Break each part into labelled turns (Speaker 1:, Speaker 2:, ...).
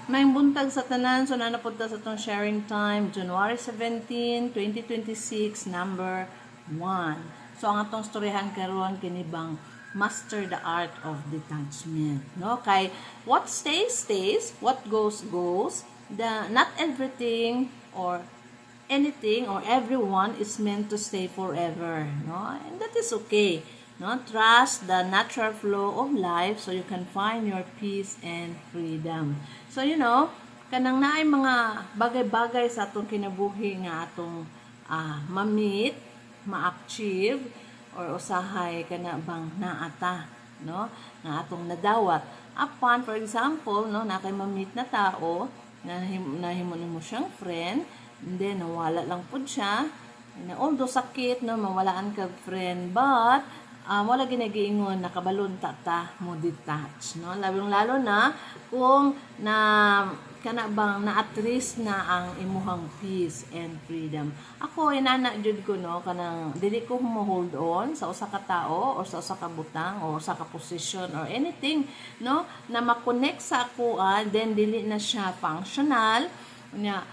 Speaker 1: May buntag sa tanan, so nanapunta sa itong sharing time, January 17, 2026, number 1. So ang atong storyahan karon kinibang master the art of detachment. No? Kay what stays, stays. What goes, goes. Not everything or anything or everyone is meant to stay forever. No? And that is okay. No? Trust the natural flow of life so you can find your peace and freedom. So, kanang naay mga bagay-bagay sa atong kinabuhi nga atong ma-meet, ma-achieve, or usahay kana bang naata, no? Nga atong nadawat. Upon, for example, no, na kay ma-meet na tao, nahimo mo siyang friend, and then nawala lang pud siya, na although sakit, no, mawalaan kag friend, but wala ginagiingon nakabalon ta mo detach, no, lalo na kung na kana bang na-at-risk na ang imuhang peace and freedom. Ako inana jud ko, no, kanang dili ko mo hold on sa usa ka tao or sa usa ka butang or sa ka position or anything, no, na ma-connect sa ako, then dili na siya functional nya.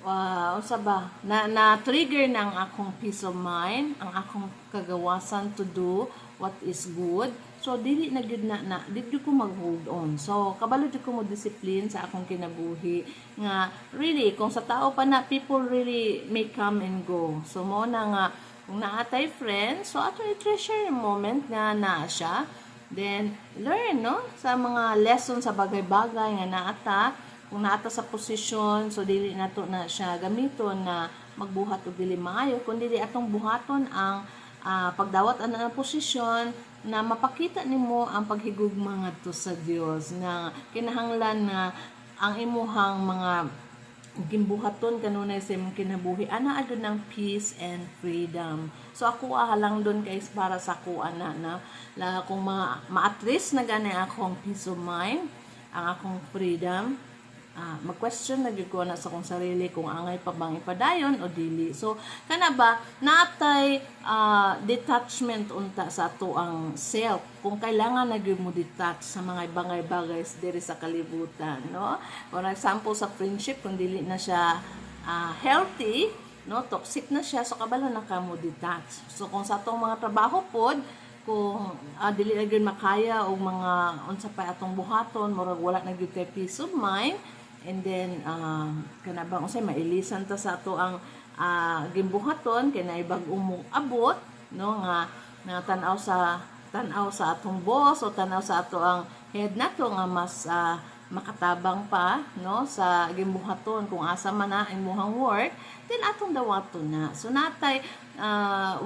Speaker 1: Usa ba na trigger ng akong peace of mind, ang akong kagawasan to do what is good. So dili na gyud na dili ko mag-hold on. So kabalo jud ko mo discipline sa akong kinabuhi nga really kung sa tao pa na people really may come and go. So mo na nga kung naatay friend, so ato i-treasure yung moment nga naa siya. Then learn, no, sa mga lesson sa bagay-bagay nga naata. Kung naata sa posisyon, so dili nato na siya gamiton na magbuhat og dili maayo, kundi dili atong buhaton ang pagdawat ana ng posisyon na mapakita nimo ang paghigugma ngadto sa Dios na kinahanglan na ang imuhang mga gimbuhaton kanunay sa imong kinabuhi ana adun ng peace and freedom. So ako halang doon guys para sa ako ana na kung ma-at-risk na gani akong peace of mind, ang akong freedom, mag-question na gyud ko na sa akong sarili kung angay pa bang ipadayon o dili. So kana ba natay detachment unta sa ato ang self kung kailangan na gyud mo detach sa mga bagay-bagay diri sa kalibutan, no? For example sa friendship kung dili na siya healthy, no, toxic na siya, so kabalo na ka mo detach. So kung sa atong mga trabaho pod kung dili na gyud makaya og mga unsa pa atong buhaton, murag wala na gyud kay peace of mind. And then kana bang usay mailisan ta sa ato ang gimbuhaton kay naay bag-ong abot, no, nga tan-aw sa atong boss o tan-aw sa ato ang head nato nga mas makatabang pa, no, sa gimbuhaton kung asa man na imuhang work, then atong dawaton na. So natay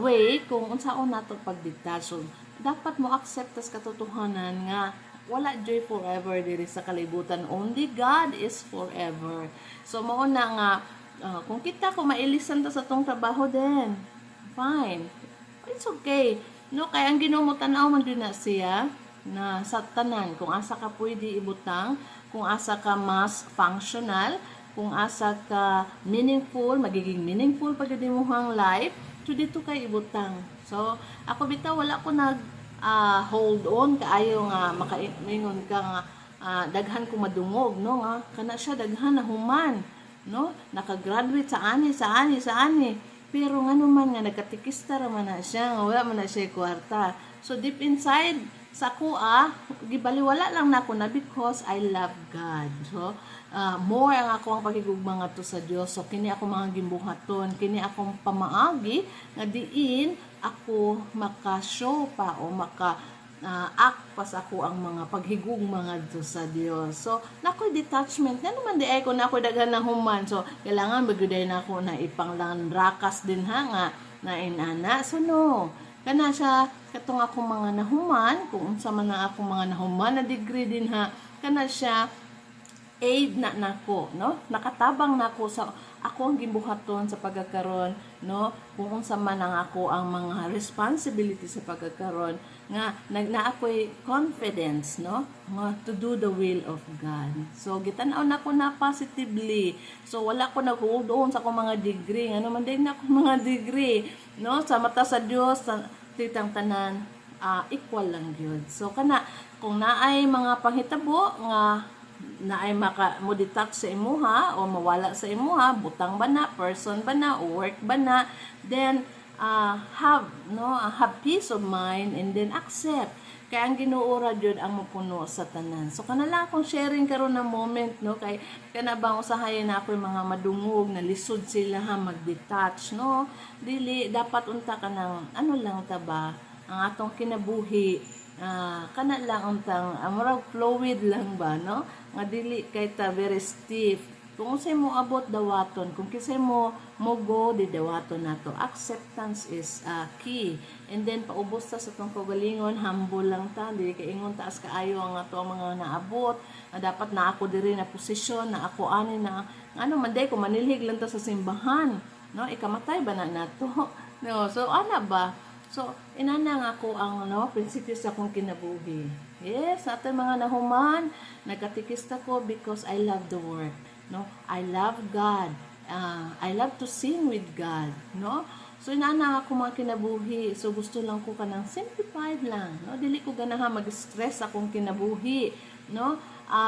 Speaker 1: way kung unsaon nato pagdetach. So dapat mo accept tas katotohanan nga wala joy forever diri sa kalibutan. Only God is forever. So mao na nga kung kita ko mailisan ta sa tong trabaho din, fine. It's okay. No, kay ang Ginoo mo tan-aw man gyud na siya na sa tanan kung asa ka pwede ibutang, kung asa ka mas functional, kung asa ka meaningful, magiging meaningful pag imong life, so dito kay ibutang. So ako bitaw wala ko hold on kaayo nga makaingon ka nga daghan ko madungog, no, nga kana siya daghan na human, no, nakagraduate sa ani pero ngano man nga nagkatikista ra man na siya nga wala man na siya kwarta. So deep inside sa kuha gibaliwala lang nako na because I love God. So more ang ako ang pagigugma ngadto sa Dios. So kini ako mga gimbuhaton, kini akong pamaagi nga diin ako maka-show pa o act pa sa ako ang mga paghigugma ngadto sa Dios. So nakoy detachment na naman di ay ko na ako daghan na human. So kailangan bagyuday na ako na ipanglanrakas din nga na inana. So no, kana siya katong akong mga nahuman, kung unsa man na akong mga nahuman na degree din kana siya aid na nako, no, nakatabang nako sa ako ang gimbuhaton sa pagkakaroon, no, kung unsa man ang ako ang mga responsibility sa pagkakaroon nga na ako'y confidence, no, nga to do the will of God. So gitan-aw nako na positively. So wala ko nag-hold on sa akong mga degree, ano man din ako mga degree, no, sa mata sa Dios sa titang tanan equal lang gyud. So kana kung naay mga panghitabo nga na ay mo detach sa imuha o mawala sa imuha, butang ba na, person ba na, o work ba na, then have peace of mind and then accept. Kaya ang Ginoo jud ang mopuno sa tanan. So kanala akong sharing karon na moment no kay kana bang usahayan na ako mga madungog na lisod sila ha mag-detach no. Dili dapat unta ka ng ano lang ta ba ang atong kinabuhi kana lang untang murag fluid lang ba no. Nga dili kay ta very stiff. Kung unsay mo abot dawaton, kung kisay mo go di dawaton nato. Acceptance is key. And then paubos ta sa tong kagalingon, humble lang ta, dili kay ingon taas kaayo ang ato mga naabot. Dapat na ako diri na posisyon na ako ani na ano man day ko manilhig lang ta sa simbahan, no? Ikamatay ba na nato? No, so ana ba? So inana nga ako ang prinsipyo sa akong kinabuhi. Yes, sa ating mga nahuman, nagatikista ko because I love the work. No, I love God. I love to sing with God, no? So inana ako mga kinabuhi. So gusto lang ko kanang simplified lang, no? Dili ko ganahan mag-stress akong kinabuhi, no?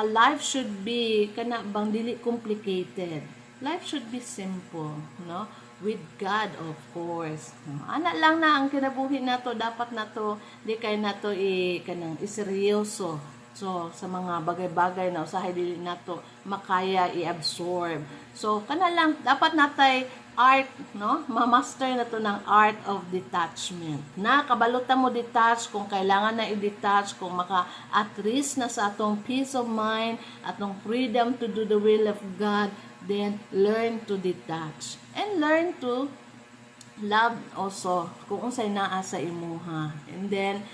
Speaker 1: Life should be kana bang dili complicated. Life should be simple, no? With God, of course. No? Ana lang na ang kinabuhi nato, dapat nato di kay nato kanang iseryoso. So, sa mga bagay-bagay na usahay dili nato makaya i-absorb. So, kana lang dapat natay art, no? Ma-master na to ng art of detachment. Na kabalutan mo detach kung kailangan na i-detach, kung maka-at-least na sa atong peace of mind, atong freedom to do the will of God, then learn to detach. And learn to love also kung unsay naa sa imuha. And then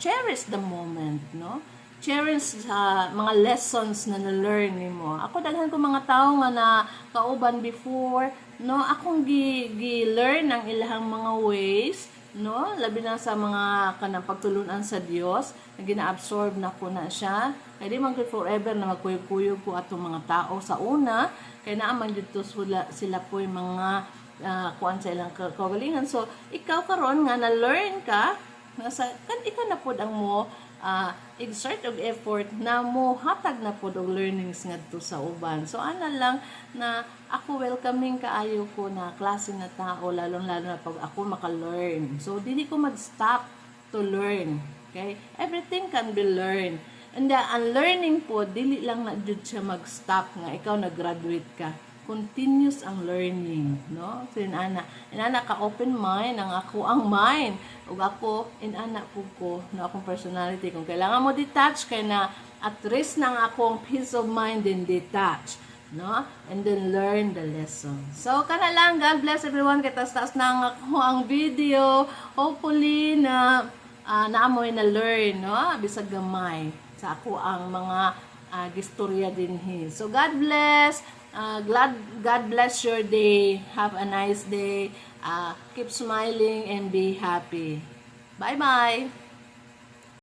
Speaker 1: cherish the moment, no? Cherish mga lessons na na-learn nimo. Ako daghan ko mga tao nga na kauban before, no? Akong gi-learn ang ilahang mga ways, no? Labi na sa mga kanang pagtulunan sa Dios, na gina-absorb na ko na siya. Kaya di man ko forever na magkuyog-kuyog ko atong mga tao sa una, kaya naaman dito sila po yung mga kuan sa ilang kagalingan. So, ikaw karon nga na-learn ka, kan ikaw na pod ang mo exert og effort na mo hatag na pod og learnings ngadto sa uban. So ana lang na ako welcoming kaayo ko na klase na tao lalong-lalo na pag ako maka-learn. So dili ko mag-stop to learn. Okay? Everything can be learned. And the unlearning po dili lang na jud siya mag-stop nga ikaw nag-graduate ka. Continuous ang learning, no? So inana ka open mind ang ako ang mind ug ako inana ko na akong personality kung kailangan mo detach kay na at least nang akong peace of mind then detach, no? And then learn the lesson. So kana lang, God bless everyone. Kay taas na ako ang video. Hopefully na naamoy na learn, no? Bisag gamay sa ako ang mga gistorya dinhi. So God bless. God bless your day. Have a nice day. Keep smiling and be happy. Bye-bye.